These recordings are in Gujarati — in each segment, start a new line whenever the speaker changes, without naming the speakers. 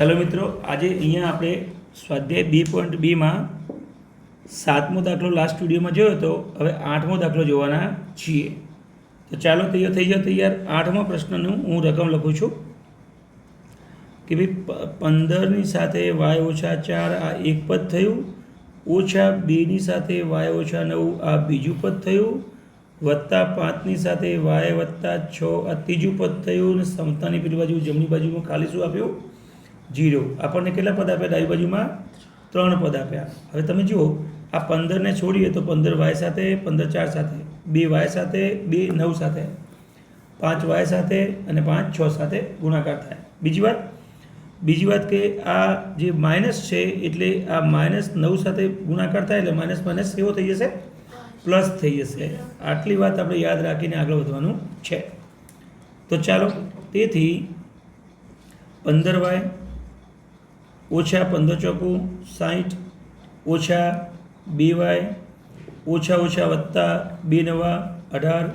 ચાલો મિત્રો, આજે અહીંયા આપણે સ્વાધ્યાય 2.2 માં 7મો દાખલો લાસ્ટ વિડીયોમાં જોયો હતો. હવે 8મો દાખલો જોવાના છીએ. તો ચાલો તૈયાર થઈ જાઓ. તૈયાર 8મા પ્રશ્નનું હું રકમ લખું છું કે ભાઈ 15ની સાથે વાય ઓછા 4 આ એક પદ થયું, ઓછા 2ની સાથે વાય ઓછા 9 આ બીજું પદ થયું, વત્તા 5ની સાથે વાય વત્તા 6 આ ત્રીજું પદ થયું, અને સમતાની પેલી બાજુ જમણી બાજુમાં ખાલી શું આપ્યું? 0. આપણને કેટલા પદ આપ્યા? ડાબી બાજુમાં 3 પદ આપ્યા. હવે તમે જુઓ, આ 15ને છોડીએ તો 15 વાય સાથે, 15 4 સાથે, 2 વાય સાથે, 2 9 સાથે, 5 વાય સાથે અને 5 6 સાથે ગુણાકાર થાય. બીજી વાત કે આ જે માઇનસ છે એટલે આ -9 સાથે ગુણાકાર થાય એટલે માઇનસ માઇનસ કેવો થઈ જશે? પ્લસ થઈ જશે. આટલી વાત આપણે યાદ રાખીને આગળ વધવાનું છે. તો ચાલો, તેથી 15y ઓછા 15 ચોકું 60 ઓછા 2y ઓછા ઓછા વત્તા 2 નવા 18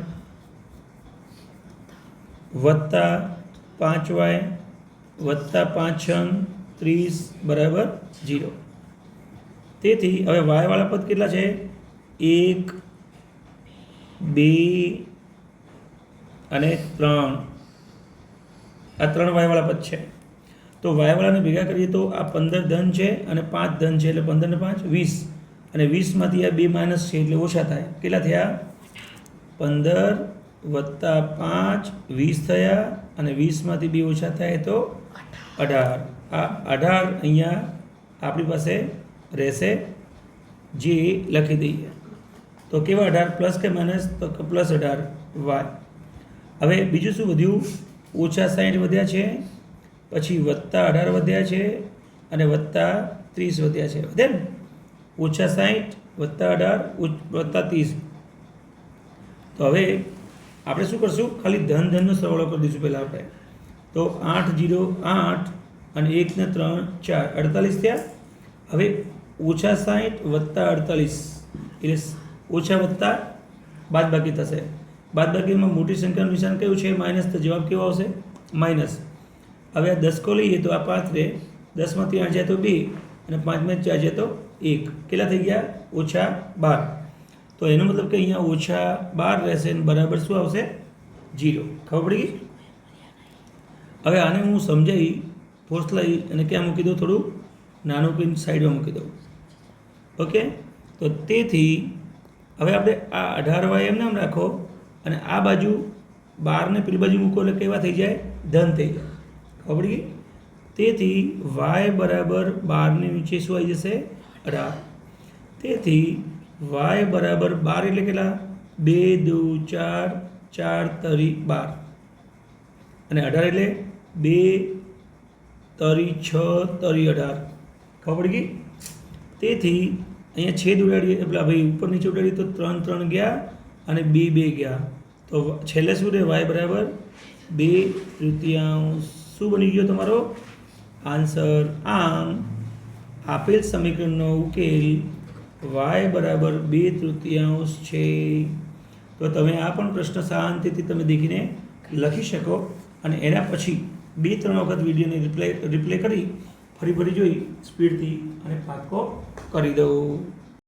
વત્તા 5y વત્તા 5 6 30 બરાબર 0. તેથી હવે વાયવાળા પદ કેટલા છે? 1 2 અને 3. આ 3 વાયવાળા પદ છે. તો વાયવાળાને ભેગા કરીએ તો આ 15 ધન છે અને 5 ધન છે, એટલે 15 ને 5 20, અને 20માંથી આ 2 માઇનસ છે એટલે ઓછા થાય. કેટલા થયા? 15 વત્તા 5 20 થયા, અને 20માંથી 2 ઓછા થાય તો 18. આ 18 અહીંયા આપણી પાસે રહેશે, જે લખી દઈએ. તો કેવા 18? પ્લસ કે માઇનસ? તો પ્લસ 18 વાય. હવે બીજું શું વધ્યું? ઓછા 60 વધ્યા છે, પછી વત્તા 18 વધ્યા છે, અને વત્તા 30 વધ્યા છે. વધે ને? ઓછા 60 વત્તા 18 વત્તા 30. તો હવે આપણે શું કરશું? ખાલી ધનનો સરવાળો કરી દઈશું પહેલાં આપણે. તો 8 0 8 અને 1 ને 3 4 48 થયા. હવે ઓછા 60 વત્તા 48 એટલે ઓછા વત્તા બાદ બાકી થશે. બાદ બાકીમાં મોટી સંખ્યાનું નિશાન કયું છે? માઇનસ. તો જવાબ કેવો આવશે? માઇનસ. હવે આ 10 કો લઈએ તો આ 5 રહે, 10માંથી 8 જાય તો 2, અને 5માંથી 4 જાય તો 1. કેટલા થઈ ગયા? ઓછા 12. તો એનો મતલબ કે અહીંયા ઓછા 12 રહેશે અને બરાબર શું આવશે? 0. ખબર પડી ગઈ? હવે આને હું સમજાવી ફોર્સ લઈ અને ક્યાં મૂકી દઉં? થોડું નાનું પિન સાઈડમાં મૂકી દઉં. ઓકે. તો તેથી હવે આપણે આ 18y એમ નામ રાખો, અને આ બાજુ 12 ને પેલી બાજુ મૂકો એટલે કેવા થઈ જાય? ધન થઈ જાય. ખબર પડી ગઈ? તેથી y બરાબર 12ની નીચે શું આવી જશે? 18. તેથી y બરાબર 12 એટલે કેટલા? 2 2 4 4 તરી 12, અને 18 એટલે 2 તરી 6 તરી 18. ખબર પડી ગઈ? તેથી અહીંયા છેદ ઉડાડીએ, પેલા ભાઈ ઉપર નીચે ઉડાડીએ તો 3 3 ગયા અને 2 2 ગયા. તો છેલ્લે શું રહે? y બરાબર 2/3. શું બની ગયો તમારો આન્સર? આમ આપેલ સમીકરણનો ઉકેલ y બરાબર 2/3 છે. તો તમે આ પણ પ્રશ્ન શાંતિથી તમે દેખીને લખી શકો, અને એના પછી 2-3 વખત વિડીયોને રિપ્લે કરી ફરી જોઈ સ્પીડથી અને પાકો કરી દઉં.